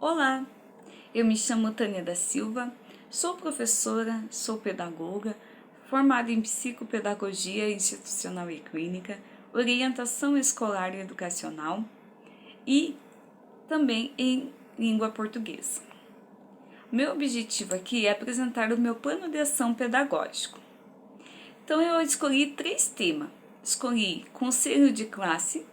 Olá, eu me chamo Tânia da Silva, sou professora, sou pedagoga, formada em psicopedagogia institucional e clínica, orientação escolar e educacional e também em língua portuguesa. Meu objetivo aqui é apresentar o meu plano de ação pedagógico. Então eu escolhi 3 temas. Escolhi conselho de classe,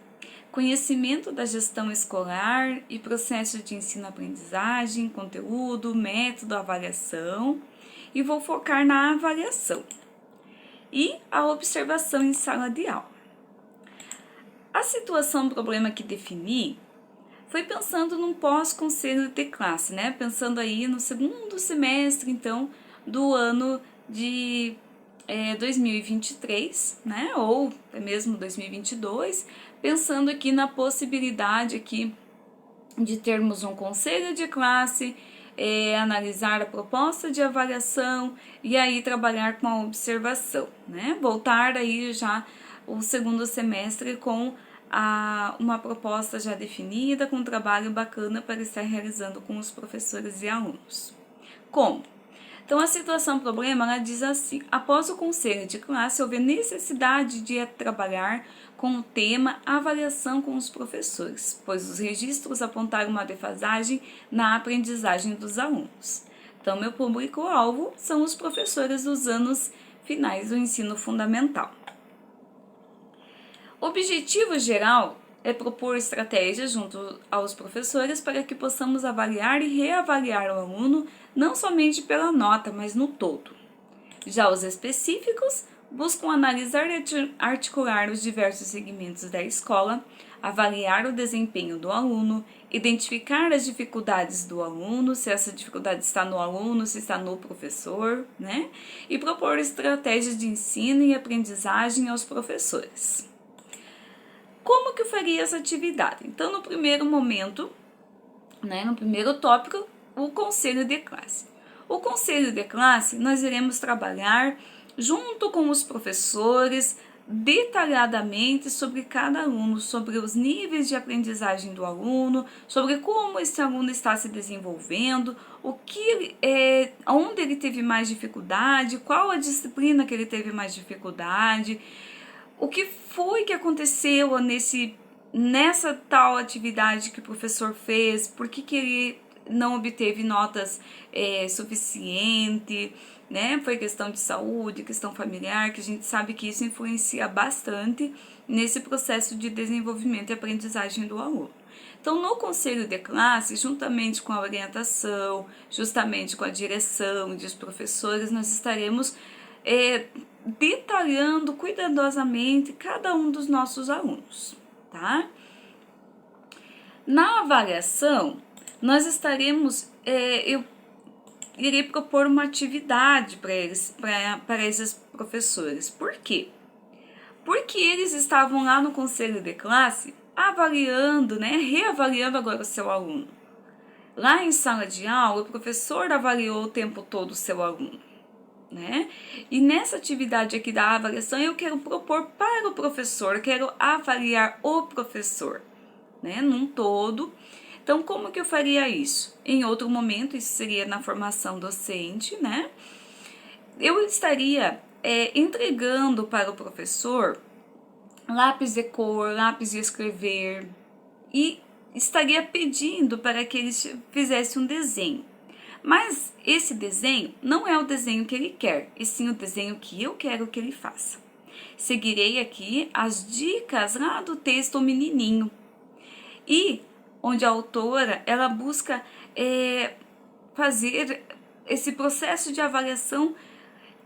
conhecimento da gestão escolar e processo de ensino-aprendizagem, conteúdo, método, avaliação, e vou focar na avaliação e a observação em sala de aula. A situação, problema que defini foi pensando num pós-conselho de classe, né? Pensando aí no segundo semestre, então, do ano de 2023, né? Ou mesmo 2022, pensando aqui na possibilidade aqui de termos um conselho de classe, analisar a proposta de avaliação e aí trabalhar com a observação, né? Voltar aí já o segundo semestre com uma proposta já definida, com um trabalho bacana para estar realizando com os professores e alunos. Como? Então, a situação problema, ela diz assim: após o conselho de classe, houve necessidade de trabalhar com o tema avaliação com os professores, pois os registros apontaram uma defasagem na aprendizagem dos alunos. Então, meu público-alvo são os professores dos anos finais do ensino fundamental. O objetivo geral é propor estratégias junto aos professores para que possamos avaliar e reavaliar o aluno não somente pela nota, mas no todo. Já os específicos buscam analisar e articular os diversos segmentos da escola, avaliar o desempenho do aluno, identificar as dificuldades do aluno, se essa dificuldade está no aluno, se está no professor, né? E propor estratégias de ensino e aprendizagem aos professores. Como que eu faria essa atividade? Então, no primeiro momento, né, no primeiro tópico, o conselho de classe. O conselho de classe, nós iremos trabalhar junto com os professores, detalhadamente sobre cada aluno, sobre os níveis de aprendizagem do aluno, sobre como esse aluno está se desenvolvendo, onde ele teve mais dificuldade, qual a disciplina que ele teve mais dificuldade, o que foi que aconteceu nessa tal atividade que o professor fez, por que ele não obteve notas suficientes, né? Foi questão de saúde, questão familiar, que a gente sabe que isso influencia bastante nesse processo de desenvolvimento e aprendizagem do aluno. Então, no conselho de classe, juntamente com a orientação, justamente com a direção e os professores, nós estaremos detalhando cuidadosamente cada um dos nossos alunos, tá? Na avaliação, nós eu irei propor uma atividade para esses professores. Por quê? Porque eles estavam lá no conselho de classe avaliando, né, reavaliando agora o seu aluno. Lá em sala de aula, o professor avaliou o tempo todo o seu aluno, né? E nessa atividade aqui da avaliação, eu quero propor para o professor, eu quero avaliar o professor, né, num todo. Então, como que eu faria isso? Em outro momento, isso seria na formação docente, né? Eu estaria entregando para o professor lápis de cor, lápis de escrever e estaria pedindo para que ele fizesse um desenho. Mas esse desenho não é o desenho que ele quer, e sim o desenho que eu quero que ele faça. Seguirei aqui as dicas lá do texto O Menininho, e onde a autora ela busca fazer esse processo de avaliação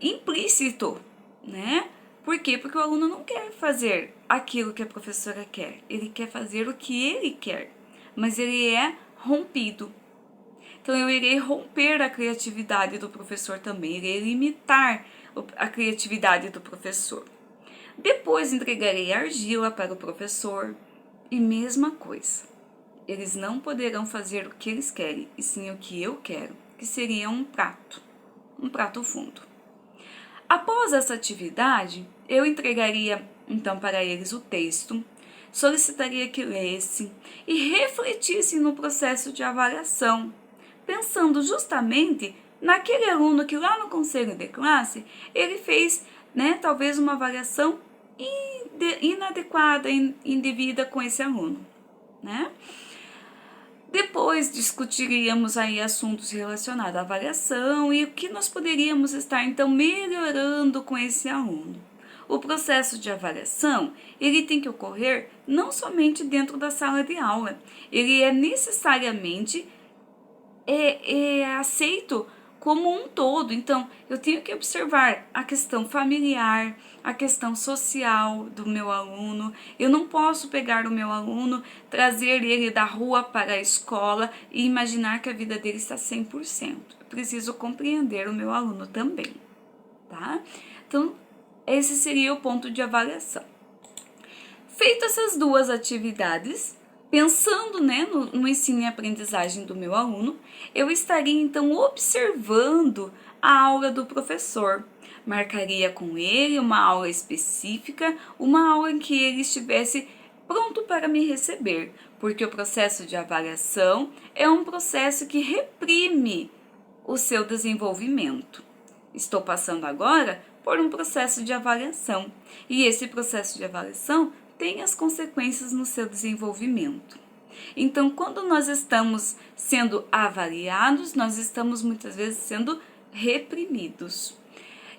implícito, né? Por quê? Porque o aluno não quer fazer aquilo que a professora quer, ele quer fazer o que ele quer, mas ele é rompido. Então, eu irei romper a criatividade do professor também, irei limitar a criatividade do professor. Depois, entregarei argila para o professor e mesma coisa. Eles não poderão fazer o que eles querem, e sim o que eu quero, que seria um prato fundo. Após essa atividade, eu entregaria então para eles o texto, solicitaria que lessem e refletissem no processo de avaliação, pensando justamente naquele aluno que lá no conselho de classe ele fez, talvez uma avaliação inadequada, indevida com esse aluno, Depois discutiríamos aí assuntos relacionados à avaliação e o que nós poderíamos estar então melhorando com esse aluno. O processo de avaliação, ele tem que ocorrer não somente dentro da sala de aula, ele é necessariamente aceito como um todo. Então, eu tenho que observar a questão familiar, a questão social do meu aluno. Eu não posso pegar o meu aluno, trazer ele da rua para a escola e imaginar que a vida dele está 100%. Eu preciso compreender o meu aluno também, tá? Então, esse seria o ponto de avaliação. Feito essas duas atividades, pensando no ensino e aprendizagem do meu aluno, eu estaria então observando a aula do professor. Marcaria com ele uma aula específica, uma aula em que ele estivesse pronto para me receber, porque o processo de avaliação é um processo que reprime o seu desenvolvimento. Estou passando agora por um processo de avaliação, e esse processo de avaliação tem as consequências no seu desenvolvimento. Então, quando nós estamos sendo avaliados, nós estamos muitas vezes sendo reprimidos.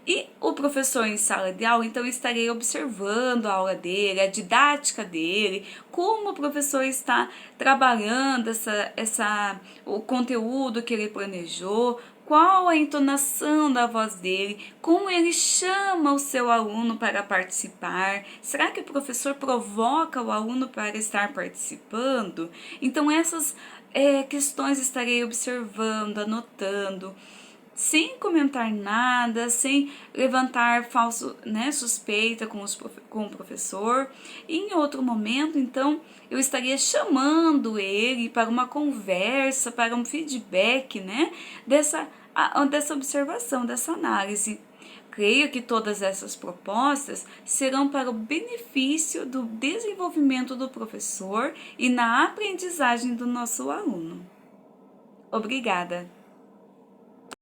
E o professor em sala de aula, então, estarei observando a aula dele, a didática dele, como o professor está trabalhando o conteúdo que ele planejou, qual a entonação da voz dele, como ele chama o seu aluno para participar, será que o professor provoca o aluno para estar participando? Então essas questões estarei observando, anotando, sem comentar nada, sem levantar suspeita com o professor. E em outro momento, então, eu estaria chamando ele para uma conversa, para um feedback, dessa observação, dessa análise. Creio que todas essas propostas serão para o benefício do desenvolvimento do professor e na aprendizagem do nosso aluno. Obrigada!